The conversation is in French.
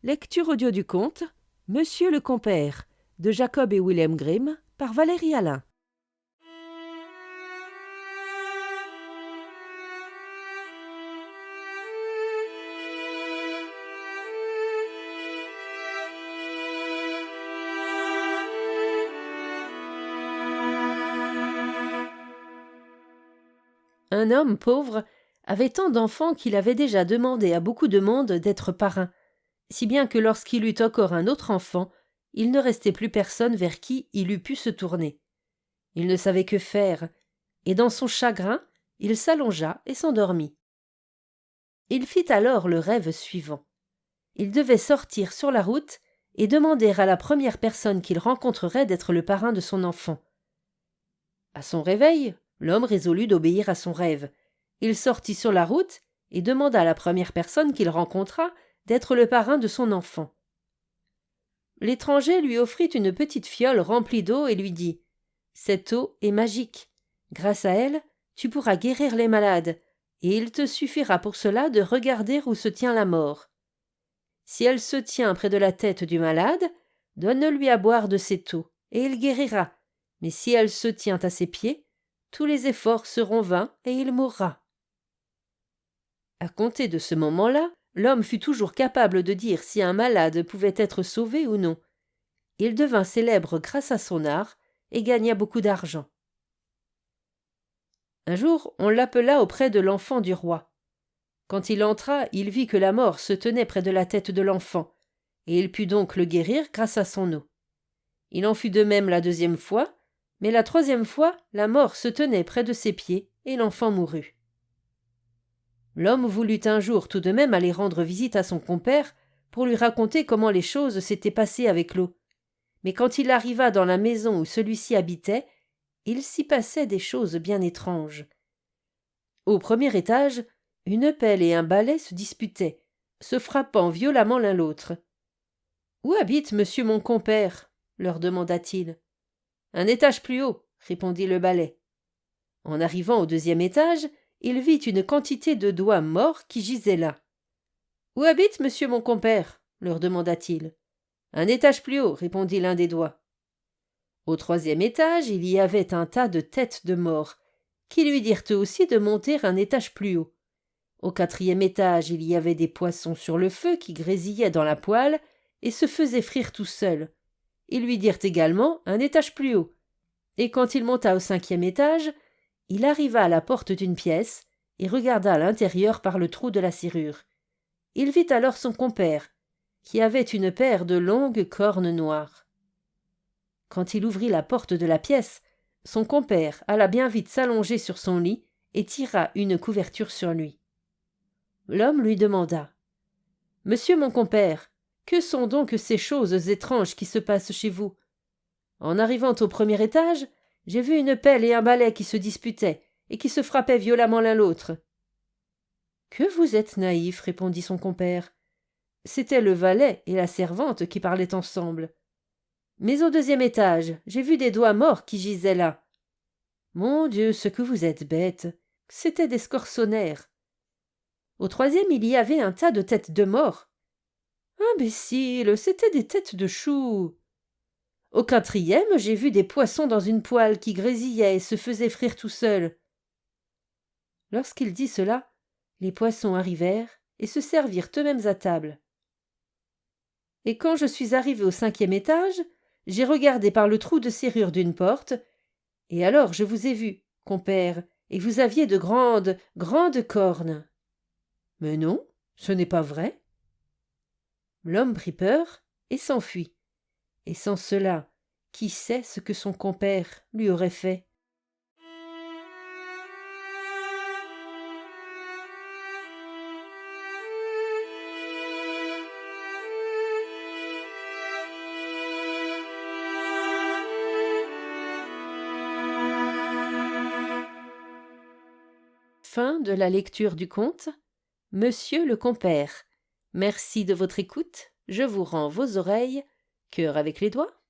Lecture audio du conte Monsieur le compère de Jacob et William Grimm par Valérie Alain. Un homme pauvre avait tant d'enfants qu'il avait déjà demandé à beaucoup de monde d'être parrain, si bien que lorsqu'il eut encore un autre enfant, il ne restait plus personne vers qui il eût pu se tourner. Il ne savait que faire, et dans son chagrin, il s'allongea et s'endormit. Il fit alors le rêve suivant. Il devait sortir sur la route et demander à la première personne qu'il rencontrerait d'être le parrain de son enfant. À son réveil, l'homme résolut d'obéir à son rêve. Il sortit sur la route et demanda à la première personne qu'il rencontra d'être le parrain de son enfant. L'étranger lui offrit une petite fiole remplie d'eau et lui dit « Cette eau est magique. Grâce à elle, tu pourras guérir les malades, et il te suffira pour cela de regarder où se tient la mort. Si elle se tient près de la tête du malade, donne-lui à boire de cette eau, et il guérira. Mais si elle se tient à ses pieds, tous les efforts seront vains et il mourra. » À compter de ce moment-là, l'homme fut toujours capable de dire si un malade pouvait être sauvé ou non. Il devint célèbre grâce à son art et gagna beaucoup d'argent. Un jour, on l'appela auprès de l'enfant du roi. Quand il entra, il vit que la mort se tenait près de la tête de l'enfant, et il put donc le guérir grâce à son eau. Il en fut de même la deuxième fois, mais la troisième fois, la mort se tenait près de ses pieds, et l'enfant mourut. L'homme voulut un jour tout de même aller rendre visite à son compère pour lui raconter comment les choses s'étaient passées avec l'eau. Mais quand il arriva dans la maison où celui-ci habitait, il s'y passait des choses bien étranges. Au premier étage, une pelle et un balai se disputaient, se frappant violemment l'un l'autre. « Où habite monsieur mon compère ?» leur demanda-t-il. « Un étage plus haut, » répondit le balai. En arrivant au deuxième étage, il vit une quantité de doigts morts qui gisaient là. « Où habite monsieur mon compère ?» leur demanda-t-il. « Un étage plus haut, » répondit l'un des doigts. Au troisième étage, il y avait un tas de têtes de morts, qui lui dirent eux aussi de monter un étage plus haut. Au quatrième étage, il y avait des poissons sur le feu qui grésillaient dans la poêle et se faisaient frire tout seuls. Ils lui dirent également un étage plus haut. Et quand il monta au cinquième étage, il arriva à la porte d'une pièce et regarda à l'intérieur par le trou de la serrure. Il vit alors son compère, qui avait une paire de longues cornes noires. Quand il ouvrit la porte de la pièce, son compère alla bien vite s'allonger sur son lit et tira une couverture sur lui. L'homme lui demanda « Monsieur mon compère, que sont donc ces choses étranges qui se passent chez vous ? En arrivant au premier étage, j'ai vu une pelle et un balai qui se disputaient et qui se frappaient violemment l'un l'autre. »« Que vous êtes naïf, » répondit son compère. « C'étaient le valet et la servante qui parlaient ensemble. Mais au deuxième étage, j'ai vu des doigts morts qui gisaient là. Mon Dieu, ce que vous êtes bête! C'étaient des scorsonnaires. Au troisième, il y avait un tas de têtes de mort. Imbécile, c'étaient des têtes de choux. Au quatrième, j'ai vu des poissons dans une poêle qui grésillaient et se faisaient frire tout seuls. » Lorsqu'il dit cela, les poissons arrivèrent et se servirent eux-mêmes à table. Et quand je suis arrivé au cinquième étage, j'ai regardé par le trou de serrure d'une porte, et alors je vous ai vu, compère, et vous aviez de grandes, grandes cornes. Mais non, ce n'est pas vrai. L'homme prit peur et s'enfuit. Et sans cela, qui sait ce que son compère lui aurait fait? Fin de la lecture du conte Monsieur le compère. Merci de votre écoute. Je vous rends vos oreilles. Cœur avec les doigts.